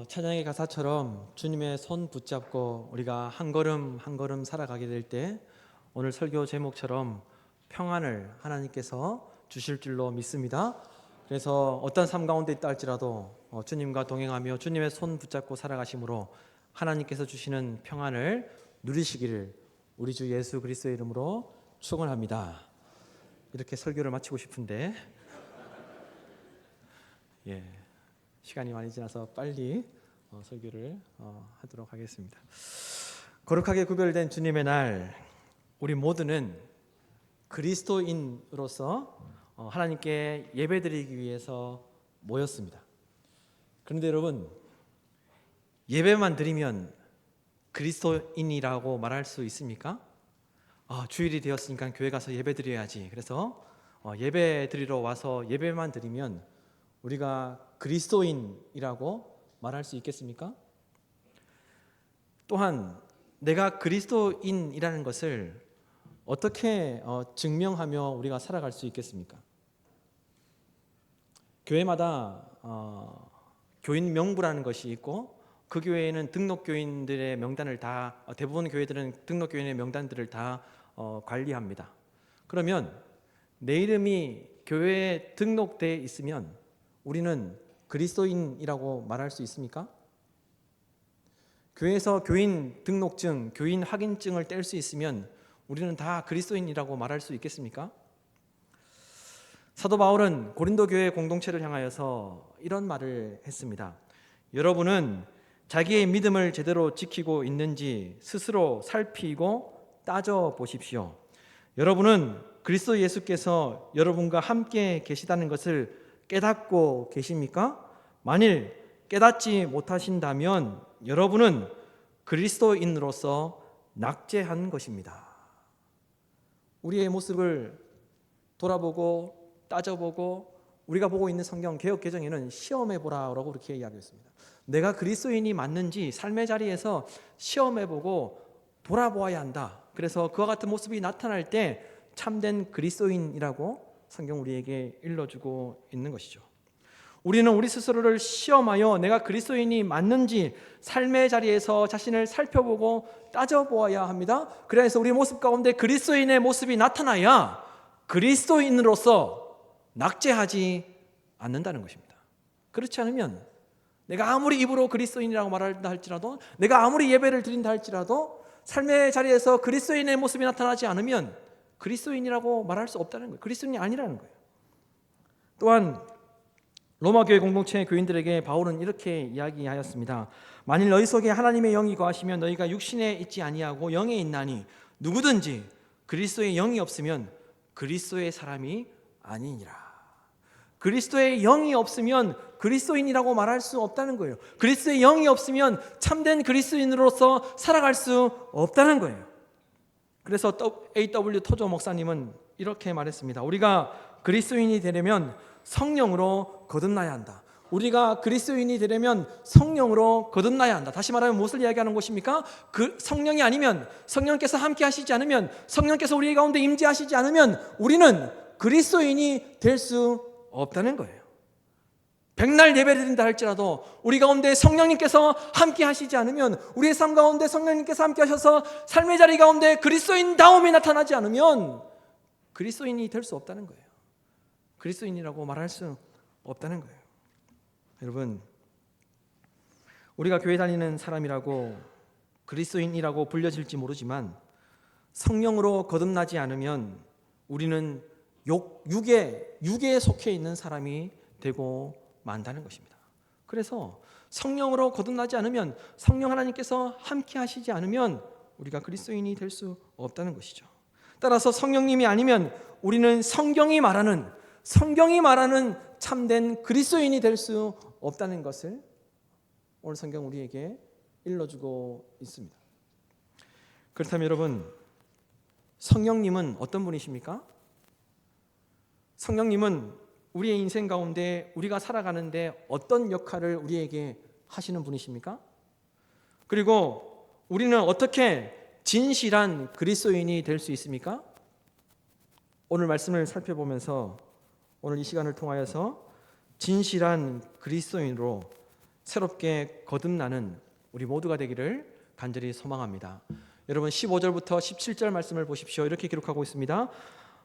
찬양의 가사처럼 주님의 손 붙잡고 우리가 한 걸음 한 걸음 살아가게 될 때 오늘 설교 제목처럼 평안을 하나님께서 주실 줄로 믿습니다. 그래서 어떤 삶 가운데 있다 할지라도 주님과 동행하며 주님의 손 붙잡고 살아가심으로 하나님께서 주시는 평안을 누리시기를 우리 주 예수 그리스도의 이름으로 축원합니다. 이렇게 설교를 마치고 싶은데 시간이 많이 지나서 빨리 설교를 하도록 하겠습니다. 거룩하게 구별된 주님의 날, 우리 모두는 그리스도인으로서 하나님께 예배드리기 위해서 모였습니다. 그런데 여러분, 예배만 드리면 그리스도인이라고 말할 수 있습니까? 주일이 되었으니까 교회 가서 예배 드려야지. 그래서 예배 드리러 와서 예배만 드리면 우리가 그리스도인이라고 말할 수 있겠습니까? 또한 내가 그리스도인이라는 것을 어떻게 증명하며 우리가 살아갈 수 있겠습니까? 교회마다 교인 명부라는 것이 있고 그 교회에는 등록교인들의 명단을 대부분 교회들은 등록교인의 명단들을 다 관리합니다. 그러면 내 이름이 교회에 등록되어 있으면 우리는 그리스도인이라고 말할 수 있습니까? 교회에서 교인 등록증, 교인 확인증을 뗄 수 있으면 우리는 다 그리스도인이라고 말할 수 있겠습니까? 사도 바울은 고린도 교회 공동체를 향하여서 이런 말을 했습니다. 여러분은 자기의 믿음을 제대로 지키고 있는지 스스로 살피고 따져보십시오. 여러분은 그리스도 예수께서 여러분과 함께 계시다는 것을 깨닫고 계십니까? 만일 깨닫지 못하신다면 여러분은 그리스도인으로서 낙제한 것입니다. 우리의 모습을 돌아보고 따져보고 우리가 보고 있는 성경 개역개정에는 시험해보라라고 그렇게 이야기했습니다. 내가 그리스도인이 맞는지 삶의 자리에서 시험해보고 돌아보아야 한다. 그래서 그와 같은 모습이 나타날 때 참된 그리스도인이라고 성경 우리에게 일러주고 있는 것이죠. 우리는 우리 스스로를 시험하여 내가 그리스도인이 맞는지 삶의 자리에서 자신을 살펴보고 따져보아야 합니다. 그래서 우리 모습 가운데 그리스도인의 모습이 나타나야 그리스도인으로서 낙제하지 않는다는 것입니다. 그렇지 않으면 내가 아무리 입으로 그리스도인이라고 말한다 할지라도 내가 아무리 예배를 드린다 할지라도 삶의 자리에서 그리스도인의 모습이 나타나지 않으면 그리스도인이라고 말할 수 없다는 거예요. 그리스도인이 아니라는 거예요. 또한 로마 교회 공동체 교인들에게 바울은 이렇게 이야기하였습니다. 만일 너희 속에 하나님의 영이 거하시면 너희가 육신에 있지 아니하고 영에 있나니 누구든지 그리스도의 영이 없으면 그리스도의 사람이 아니니라. 그리스도의 영이 없으면 그리스도인이라고 말할 수 없다는 거예요. 그리스도의 영이 없으면 참된 그리스도인으로서 살아갈 수 없다는 거예요. 그래서 A.W. 토조 목사님은 이렇게 말했습니다. 우리가 그리스도인이 되려면 성령으로 거듭나야 한다. 우리가 그리스도인이 되려면 성령으로 거듭나야 한다. 다시 말하면 무엇을 이야기하는 것입니까? 그 성령이 아니면, 성령께서 함께 하시지 않으면, 성령께서 우리 가운데 임재하시지 않으면 우리는 그리스도인이 될 수 없다는 거예요. 백날 예배를 드린다 할지라도 우리 가운데 성령님께서 함께 하시지 않으면, 우리의 삶 가운데 성령님께서 함께 하셔서 삶의 자리 가운데 그리스도인다움이 나타나지 않으면 그리스도인이 될 수 없다는 거예요. 그리스도인이라고 말할 수 없다는 거예요. 여러분, 우리가 교회 다니는 사람이라고 그리스도인이라고 불려질지 모르지만 성령으로 거듭나지 않으면 우리는 육에 속해 있는 사람이 되고 만다는 것입니다. 그래서 성령으로 거듭나지 않으면, 성령 하나님께서 함께 하시지 않으면 우리가 그리스도인이 될 수 없다는 것이죠. 따라서 성령님이 아니면 우리는 성경이 말하는 참된 그리스도인이 될 수 없다는 것을 오늘 성경 우리에게 일러주고 있습니다. 그렇다면 여러분, 성령님은 어떤 분이십니까? 성령님은 우리의 인생 가운데 우리가 살아가는데 어떤 역할을 우리에게 하시는 분이십니까? 그리고 우리는 어떻게 진실한 그리스도인이 될 수 있습니까? 오늘 말씀을 살펴보면서 오늘 이 시간을 통하여서 진실한 그리스도인으로 새롭게 거듭나는 우리 모두가 되기를 간절히 소망합니다. 여러분 15절부터 17절 말씀을 보십시오. 이렇게 기록하고 있습니다.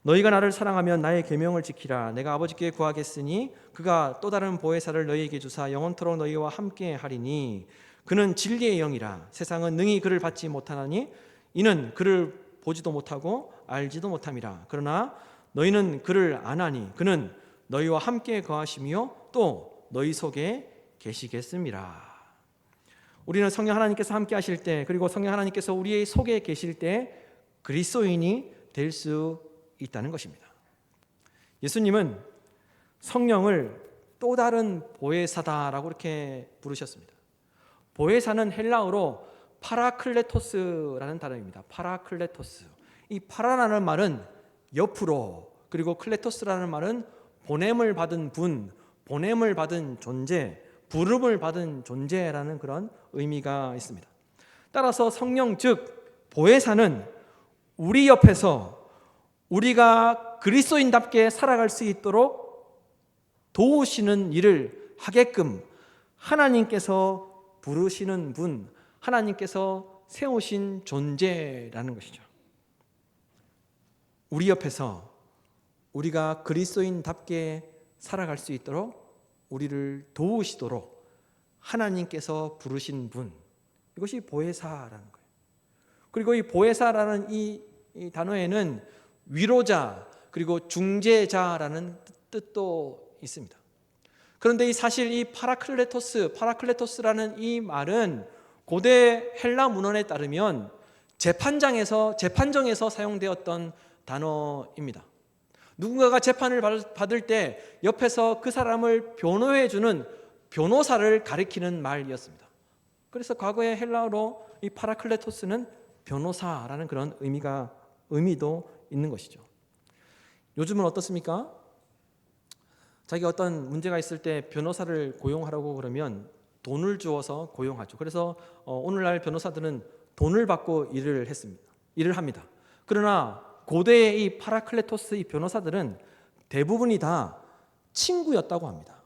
너희가 나를 사랑하면 나의 계명을 지키라. 내가 아버지께 구하겠으니 그가 또 다른 보혜사를 너희에게 주사 영원토록 너희와 함께 하리니 그는 진리의 영이라. 세상은 능히 그를 받지 못하나니 이는 그를 보지도 못하고 알지도 못함이라. 그러나 너희는 그를 아나니 그는 너희와 함께 거하시며 또 너희 속에 계시겠음이라. 우리는 성령 하나님께서 함께 하실 때, 그리고 성령 하나님께서 우리의 속에 계실 때 그리스도인이 될 수 있다는 것입니다. 예수님은 성령을 또 다른 보혜사다라고 이렇게 부르셨습니다. 보혜사는 헬라어로 파라클레토스라는 단어입니다. 파라클레토스. 이 파라라는 말은 옆으로, 그리고 클레토스라는 말은 보냄을 받은 분, 보냄을 받은 존재, 부름을 받은 존재라는 그런 의미가 있습니다. 따라서 성령 즉 보혜사는 우리 옆에서 우리가 그리스도인답게 살아갈 수 있도록 도우시는 일을 하게끔 하나님께서 부르시는 분, 하나님께서 세우신 존재라는 것이죠. 우리 옆에서 우리가 그리스도인답게 살아갈 수 있도록 우리를 도우시도록 하나님께서 부르신 분, 이것이 보혜사라는 거예요. 그리고 이 보혜사라는 이 단어에는 위로자 그리고 중재자라는 뜻도 있습니다. 그런데 사실 이 파라클레토스라는 이 말은 고대 헬라 문헌에 따르면 재판정에서 사용되었던 단어입니다. 누군가가 재판을 받을 때 옆에서 그 사람을 변호해주는 변호사를 가리키는 말이었습니다. 그래서 과거의 헬라어로 이 파라클레토스는 변호사라는 그런 의미도 있는 것이죠. 요즘은 어떻습니까? 자기가 어떤 문제가 있을 때 변호사를 고용하라고 그러면 돈을 주어서 고용하죠. 그래서 오늘날 변호사들은 돈을 받고 일을 합니다. 그러나 고대의 이 파라클레토스 이 변호사들은 대부분이 다 친구였다고 합니다.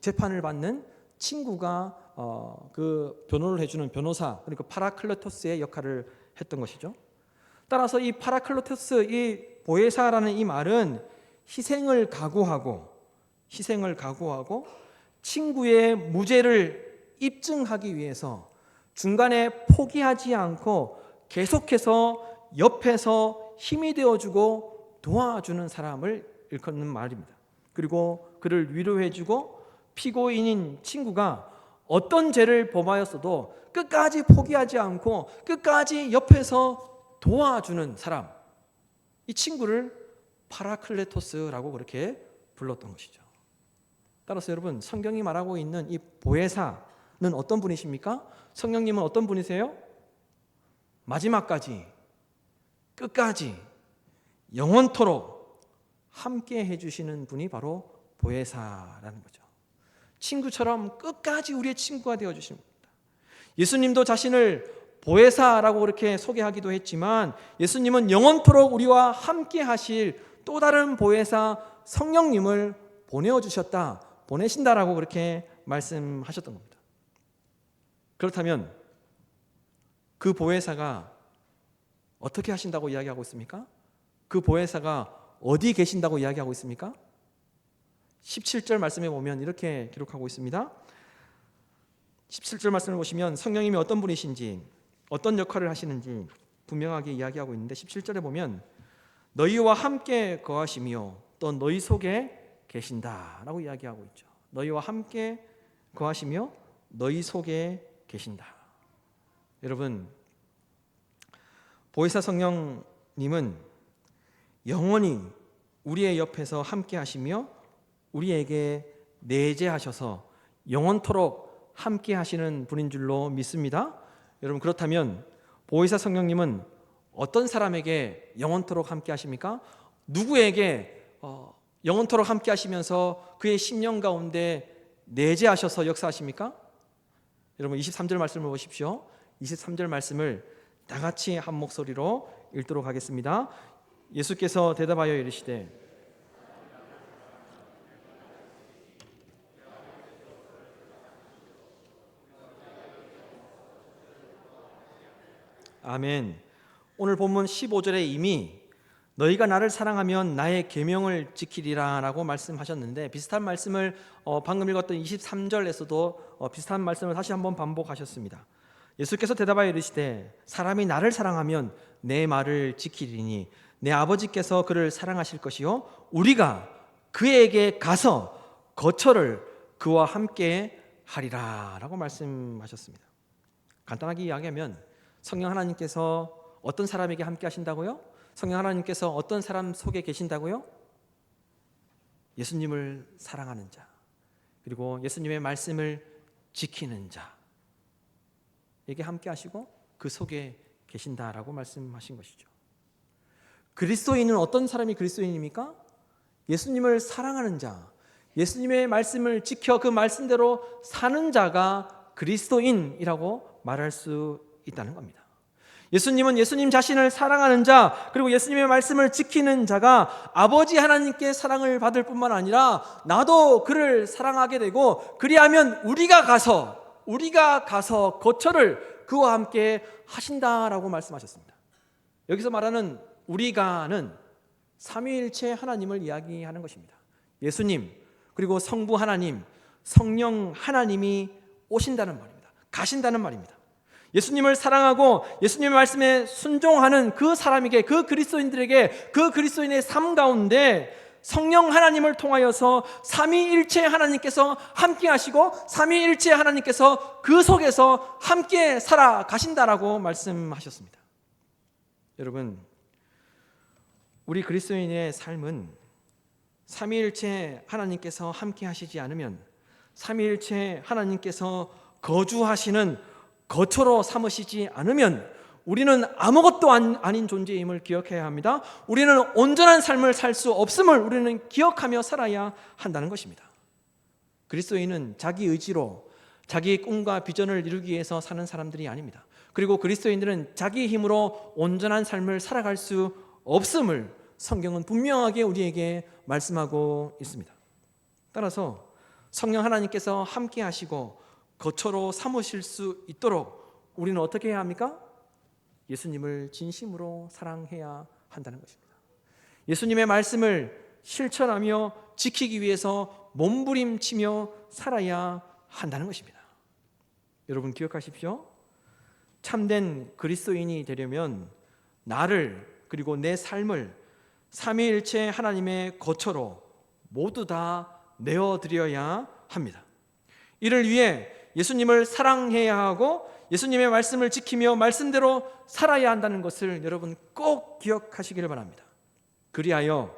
재판을 받는 친구가 그 변호를 해주는 변호사, 그러니까 파라클레토스의 역할을 했던 것이죠. 따라서 이 파라클레토스, 이 보혜사라는 이 말은 희생을 각오하고 친구의 무죄를 입증하기 위해서 중간에 포기하지 않고 계속해서 옆에서 힘이 되어주고 도와주는 사람을 일컫는 말입니다. 그리고 그를 위로해주고 피고인인 친구가 어떤 죄를 범하였어도 끝까지 포기하지 않고 끝까지 옆에서 도와주는 사람, 이 친구를 파라클레토스라고 그렇게 불렀던 것이죠. 따라서 여러분, 성경이 말하고 있는 이 보혜사는 어떤 분이십니까? 성령님은 어떤 분이세요? 마지막까지, 끝까지, 영원토록 함께 해주시는 분이 바로 보혜사라는 거죠. 친구처럼 끝까지 우리의 친구가 되어주시는 겁니다. 예수님도 자신을 보혜사라고 그렇게 소개하기도 했지만 예수님은 영원토록 우리와 함께 하실 또 다른 보혜사 성령님을 보내신다라고 그렇게 말씀하셨던 겁니다. 그렇다면 그 보혜사가 어떻게 하신다고 이야기하고 있습니까? 그 보혜사가 어디 계신다고 이야기하고 있습니까? 17절 말씀에 보면 이렇게 기록하고 있습니다. 17절 말씀을 보시면 성령님이 어떤 분이신지, 어떤 역할을 하시는지 분명하게 이야기하고 있는데 17절에 보면 너희와 함께 거하시며 또 너희 속에 계신다라고 이야기하고 있죠. 너희와 함께 거하시며 너희 속에 계신다. 여러분, 보혜사 성령님은 영원히 우리의 옆에서 함께 하시며 우리에게 내재하셔서 영원토록 함께 하시는 분인 줄로 믿습니다. 여러분, 그렇다면 보혜사 성령님은 어떤 사람에게 영원토록 함께 하십니까? 누구에게 영원토록 함께 하시면서 그의 심령 가운데 내재하셔서 역사하십니까? 여러분, 23절 말씀을 보십시오. 23절 말씀을 다 같이 한 목소리로 읽도록 하겠습니다. 예수께서 대답하여 이르시되 아멘. 오늘 본문 15절에 이미 너희가 나를 사랑하면 나의 계명을 지키리라 라고 말씀하셨는데, 비슷한 말씀을 방금 읽었던 23절에서도 비슷한 말씀을 다시 한번 반복하셨습니다. 예수께서 대답하여 이르시되 사람이 나를 사랑하면 내 말을 지키리니 내 아버지께서 그를 사랑하실 것이요 우리가 그에게 가서 거처를 그와 함께 하리라 라고 말씀하셨습니다. 간단하게 이야기하면 성령 하나님께서 어떤 사람에게 함께 하신다고요? 성령 하나님께서 어떤 사람 속에 계신다고요? 예수님을 사랑하는 자, 그리고 예수님의 말씀을 지키는 자에게 함께 하시고 그 속에 계신다라고 말씀하신 것이죠. 그리스도인은 어떤 사람이 그리스도인입니까? 예수님을 사랑하는 자, 예수님의 말씀을 지켜 그 말씀대로 사는 자가 그리스도인이라고 말할 수 있다는 겁니다. 예수님은 예수님 자신을 사랑하는 자, 그리고 예수님의 말씀을 지키는 자가 아버지 하나님께 사랑을 받을 뿐만 아니라 나도 그를 사랑하게 되고, 그리하면 우리가 가서 거처를 그와 함께 하신다라고 말씀하셨습니다. 여기서 말하는 우리가는 삼위일체 하나님을 이야기하는 것입니다. 예수님, 그리고 성부 하나님, 성령 하나님이 오신다는 말입니다. 가신다는 말입니다. 예수님을 사랑하고 예수님의 말씀에 순종하는 그 사람에게, 그 그리스도인들에게, 그 그리스도인의 삶 가운데 성령 하나님을 통하여서 삼위일체 하나님께서 함께 하시고 삼위일체 하나님께서 그 속에서 함께 살아가신다라고 말씀하셨습니다. 여러분, 우리 그리스도인의 삶은 삼위일체 하나님께서 함께 하시지 않으면, 삼위일체 하나님께서 거주하시는 거처로 삼으시지 않으면 우리는 아무것도 아닌 존재임을 기억해야 합니다. 우리는 온전한 삶을 살 수 없음을 우리는 기억하며 살아야 한다는 것입니다. 그리스도인은 자기 의지로 자기의 꿈과 비전을 이루기 위해서 사는 사람들이 아닙니다. 그리고 그리스도인들은 자기 힘으로 온전한 삶을 살아갈 수 없음을 성경은 분명하게 우리에게 말씀하고 있습니다. 따라서 성령 하나님께서 함께 하시고 거처로 삼으실 수 있도록 우리는 어떻게 해야 합니까? 예수님을 진심으로 사랑해야 한다는 것입니다. 예수님의 말씀을 실천하며 지키기 위해서 몸부림치며 살아야 한다는 것입니다. 여러분 기억하십시오. 참된 그리스도인이 되려면 나를, 그리고 내 삶을 삼위일체 하나님의 거처로 모두 다 내어드려야 합니다. 이를 위해 예수님을 사랑해야 하고 예수님의 말씀을 지키며 말씀대로 살아야 한다는 것을 여러분 꼭 기억하시기를 바랍니다. 그리하여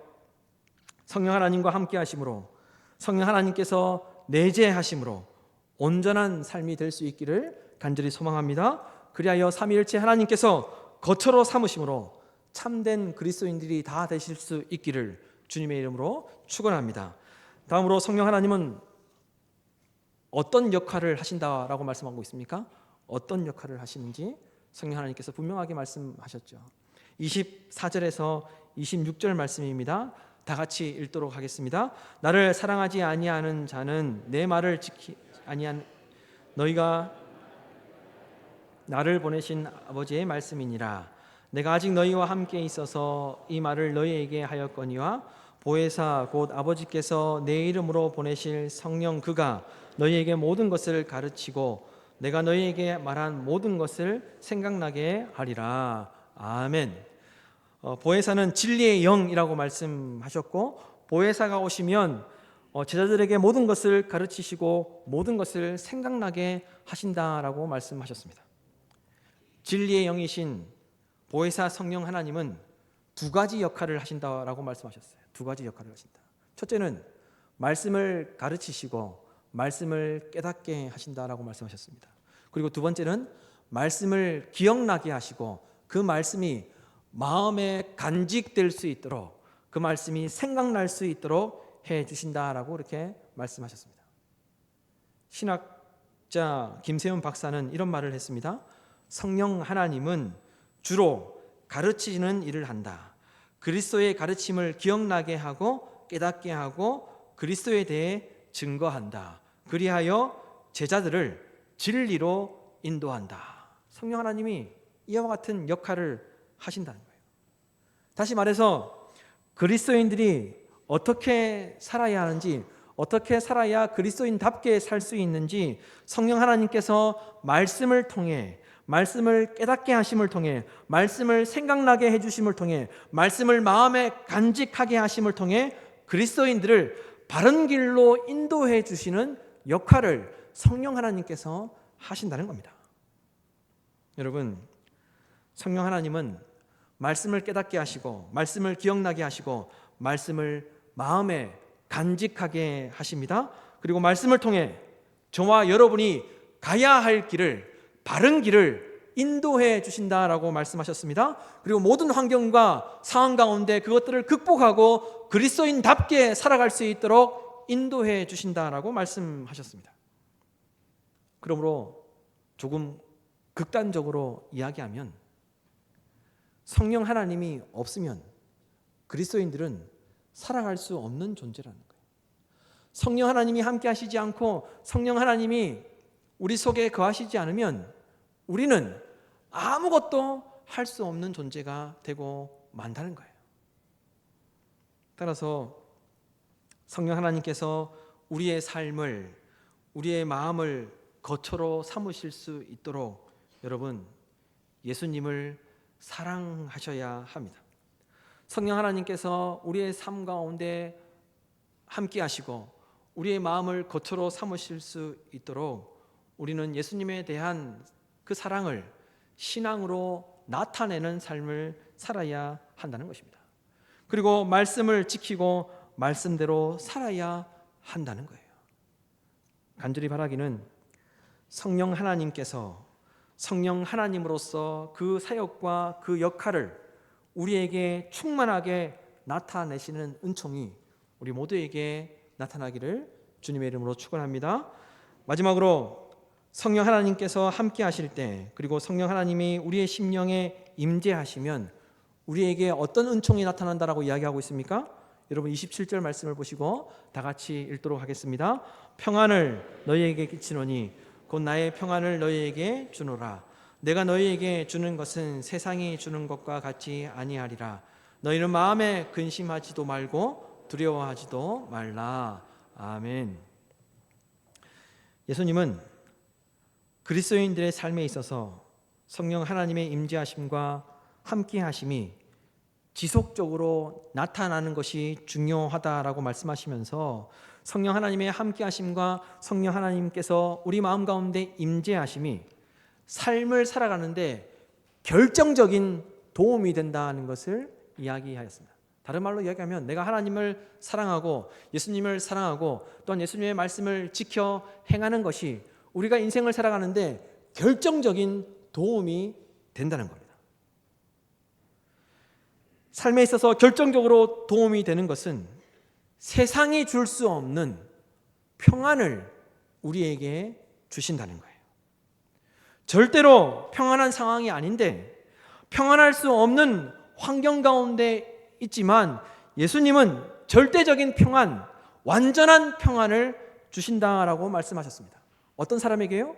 성령 하나님과 함께 하심으로, 성령 하나님께서 내재하심으로 온전한 삶이 될 수 있기를 간절히 소망합니다. 그리하여 삼위일체 하나님께서 거처로 삼으심으로 참된 그리스도인들이 다 되실 수 있기를 주님의 이름으로 축원합니다. 다음으로 성령 하나님은 어떤 역할을 하신다라고 말씀하고 있습니까? 어떤 역할을 하시는지 성령 하나님께서 분명하게 말씀하셨죠. 24절에서 26절 말씀입니다. 다 같이 읽도록 하겠습니다. 나를 사랑하지 아니하는 자는 내 말을 지키지 아니한 너희가 나를 보내신 아버지의 말씀이니라. 내가 아직 너희와 함께 있어서 이 말을 너희에게 하였거니와 보혜사 곧 아버지께서 내 이름으로 보내실 성령 그가 너희에게 모든 것을 가르치고 내가 너희에게 말한 모든 것을 생각나게 하리라. 아멘. 보혜사는 진리의 영이라고 말씀하셨고, 보혜사가 오시면 제자들에게 모든 것을 가르치시고 모든 것을 생각나게 하신다라고 말씀하셨습니다. 진리의 영이신 보혜사 성령 하나님은 두 가지 역할을 하신다라고 말씀하셨어요. 두 가지 역할을 하신다. 첫째는 말씀을 가르치시고 말씀을 깨닫게 하신다라고 말씀하셨습니다. 그리고 두 번째는 말씀을 기억나게 하시고 그 말씀이 마음에 간직될 수 있도록, 그 말씀이 생각날 수 있도록 해 주신다라고 이렇게 말씀하셨습니다. 신학자 김세훈 박사는 이런 말을 했습니다. 성령 하나님은 주로 가르치는 일을 한다. 그리스도의 가르침을 기억나게 하고 깨닫게 하고 그리스도에 대해 증거한다. 그리하여 제자들을 진리로 인도한다. 성령 하나님이 이와 같은 역할을 하신다는 거예요. 다시 말해서 그리스도인들이 어떻게 살아야 하는지, 어떻게 살아야 그리스도인답게 살 수 있는지 성령 하나님께서 말씀을 통해, 말씀을 깨닫게 하심을 통해, 말씀을 생각나게 해주심을 통해, 말씀을 마음에 간직하게 하심을 통해 그리스도인들을 바른 길로 인도해 주시는 역할을 성령 하나님께서 하신다는 겁니다. 여러분, 성령 하나님은 말씀을 깨닫게 하시고, 말씀을 기억나게 하시고, 말씀을 마음에 간직하게 하십니다. 그리고 말씀을 통해 저와 여러분이 가야 할 길을, 바른 길을 인도해 주신다라고 말씀하셨습니다. 그리고 모든 환경과 상황 가운데 그것들을 극복하고 그리스도인답게 살아갈 수 있도록 인도해 주신다라고 말씀하셨습니다. 그러므로 조금 극단적으로 이야기하면 성령 하나님이 없으면 그리스도인들은 살아갈 수 없는 존재라는 거예요. 성령 하나님이 함께 하시지 않고 성령 하나님이 우리 속에 거하시지 않으면 우리는 아무것도 할 수 없는 존재가 되고 만다는 거예요. 따라서 성령 하나님께서 우리의 삶을, 우리의 마음을 거처로 삼으실 수 있도록 여러분, 예수님을 사랑하셔야 합니다. 성령 하나님께서 우리의 삶 가운데 함께 하시고 우리의 마음을 거처로 삼으실 수 있도록 우리는 예수님에 대한 그 사랑을 신앙으로 나타내는 삶을 살아야 한다는 것입니다. 그리고 말씀을 지키고 말씀대로 살아야 한다는 거예요. 간절히 바라기는 성령 하나님께서 성령 하나님으로서 그 사역과 그 역할을 우리에게 충만하게 나타내시는 은총이 우리 모두에게 나타나기를 주님의 이름으로 축원합니다. 마지막으로 성령 하나님께서 함께 하실 때, 그리고 성령 하나님이 우리의 심령에 임재하시면 우리에게 어떤 은총이 나타난다라고 이야기하고 있습니까? 여러분 27절 말씀을 보시고 다 같이 읽도록 하겠습니다. 평안을 너희에게 끼치노니 곧 나의 평안을 너희에게 주노라. 내가 너희에게 주는 것은 세상이 주는 것과 같이 아니하리라. 너희는 마음에 근심하지도 말고 두려워하지도 말라. 아멘. 예수님은 그리스도인들의 삶에 있어서 성령 하나님의 임재하심과 함께하심이 지속적으로 나타나는 것이 중요하다라고 말씀하시면서 성령 하나님의 함께하심과 성령 하나님께서 우리 마음 가운데 임재하심이 삶을 살아가는데 결정적인 도움이 된다는 것을 이야기하였습니다. 다른 말로 이야기하면 내가 하나님을 사랑하고 예수님을 사랑하고 또한 예수님의 말씀을 지켜 행하는 것이 우리가 인생을 살아가는데 결정적인 도움이 된다는 겁니다. 삶에 있어서 결정적으로 도움이 되는 것은 세상이 줄 수 없는 평안을 우리에게 주신다는 거예요. 절대로 평안한 상황이 아닌데 평안할 수 없는 환경 가운데 있지만 예수님은 절대적인 평안, 완전한 평안을 주신다라고 말씀하셨습니다. 어떤 사람에게요?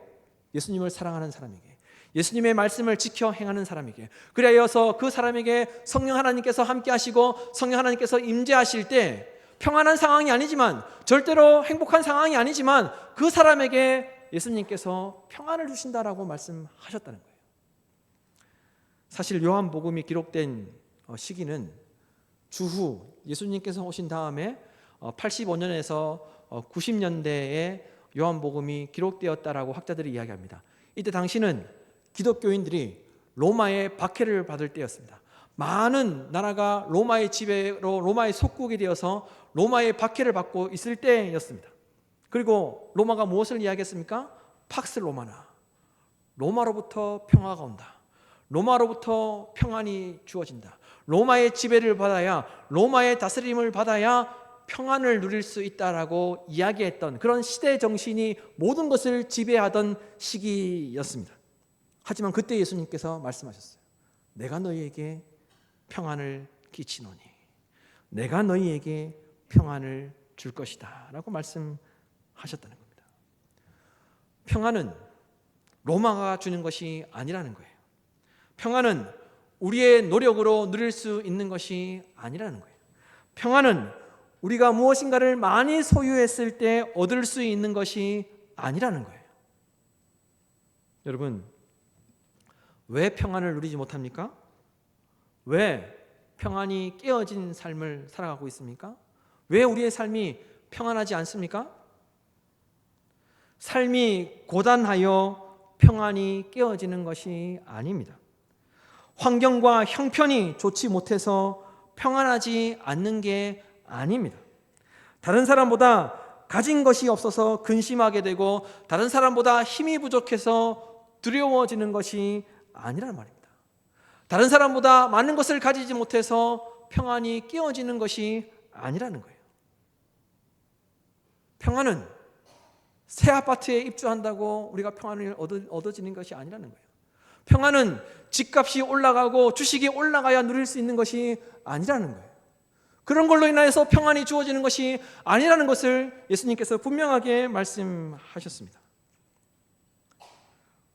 예수님을 사랑하는 사람에게, 예수님의 말씀을 지켜 행하는 사람에게. 그래서 그 사람에게 성령 하나님께서 함께 하시고 성령 하나님께서 임재하실 때 평안한 상황이 아니지만, 절대로 행복한 상황이 아니지만 그 사람에게 예수님께서 평안을 주신다라고 말씀하셨다는 거예요. 사실 요한복음이 기록된 시기는 주후 예수님께서 오신 다음에 85년에서 90년대에 요한복음이 기록되었다라고 학자들이 이야기합니다. 이때 당시는 기독교인들이 로마의 박해를 받을 때였습니다. 많은 나라가 로마의 지배로 로마의 속국이 되어서 로마의 박해를 받고 있을 때였습니다. 그리고 로마가 무엇을 이야기했습니까? 팍스 로마나, 로마로부터 평화가 온다, 로마로부터 평안이 주어진다, 로마의 지배를 받아야, 로마의 다스림을 받아야 평안을 누릴 수 있다라고 이야기했던 그런 시대 정신이 모든 것을 지배하던 시기였습니다. 하지만 그때 예수님께서 말씀하셨어요. 내가 너희에게 평안을 끼치노니 내가 너희에게 평안을 줄 것이다 라고 말씀하셨다는 겁니다. 평안은 로마가 주는 것이 아니라는 거예요. 평안은 우리의 노력으로 누릴 수 있는 것이 아니라는 거예요. 평안은 우리가 무엇인가를 많이 소유했을 때 얻을 수 있는 것이 아니라는 거예요. 여러분, 왜 평안을 누리지 못합니까? 왜 평안이 깨어진 삶을 살아가고 있습니까? 왜 우리의 삶이 평안하지 않습니까? 삶이 고단하여 평안이 깨어지는 것이 아닙니다. 환경과 형편이 좋지 못해서 평안하지 않는 게 아닙니다. 다른 사람보다 가진 것이 없어서 근심하게 되고 다른 사람보다 힘이 부족해서 두려워지는 것이 아니란 말입니다. 다른 사람보다 많은 것을 가지지 못해서 평안이 깨어지는 것이 아니라는 거예요. 평안은 새 아파트에 입주한다고 우리가 평안을 얻어지는 것이 아니라는 거예요. 평안은 집값이 올라가고 주식이 올라가야 누릴 수 있는 것이 아니라는 거예요. 그런 걸로 인하여서 평안이 주어지는 것이 아니라는 것을 예수님께서 분명하게 말씀하셨습니다.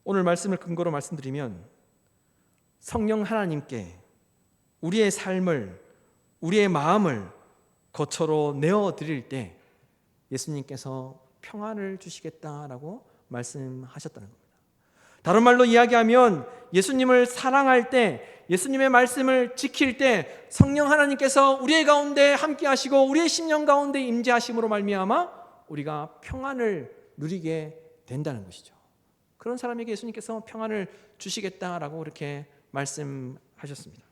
오늘 말씀을 근거로 말씀드리면 성령 하나님께 우리의 삶을, 우리의 마음을 거처로 내어드릴 때 예수님께서 평안을 주시겠다라고 말씀하셨다는 겁니다. 다른 말로 이야기하면 예수님을 사랑할 때, 예수님의 말씀을 지킬 때 성령 하나님께서 우리의 가운데 함께 하시고 우리의 심령 가운데 임재하심으로 말미암아 우리가 평안을 누리게 된다는 것이죠. 그런 사람에게 예수님께서 평안을 주시겠다라고 그렇게 말씀하셨습니다.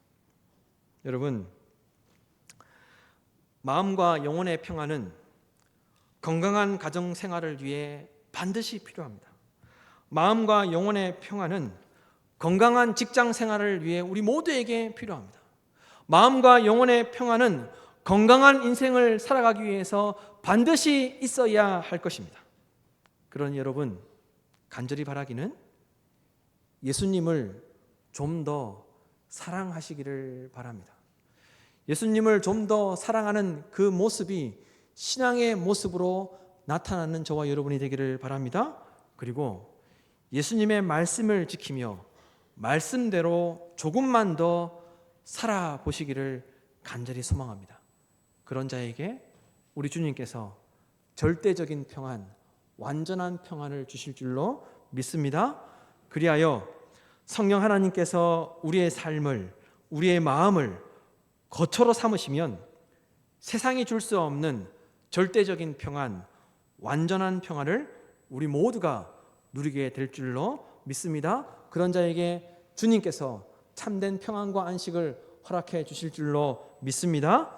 여러분, 마음과 영혼의 평안은 건강한 가정 생활을 위해 반드시 필요합니다. 마음과 영혼의 평안은 건강한 직장 생활을 위해 우리 모두에게 필요합니다. 마음과 영혼의 평안은 건강한 인생을 살아가기 위해서 반드시 있어야 할 것입니다. 그러니 여러분, 간절히 바라기는 예수님을 좀 더 사랑하시기를 바랍니다. 예수님을 좀 더 사랑하는 그 모습이 신앙의 모습으로 나타나는 저와 여러분이 되기를 바랍니다. 그리고 예수님의 말씀을 지키며 말씀대로 조금만 더 살아보시기를 간절히 소망합니다. 그런 자에게 우리 주님께서 절대적인 평안, 완전한 평안을 주실 줄로 믿습니다. 그리하여 성령 하나님께서 우리의 삶을, 우리의 마음을 거처로 삼으시면 세상이 줄 수 없는 절대적인 평안, 완전한 평안을 우리 모두가 누리게 될 줄로 믿습니다. 그런 자에게 주님께서 참된 평안과 안식을 허락해 주실 줄로 믿습니다.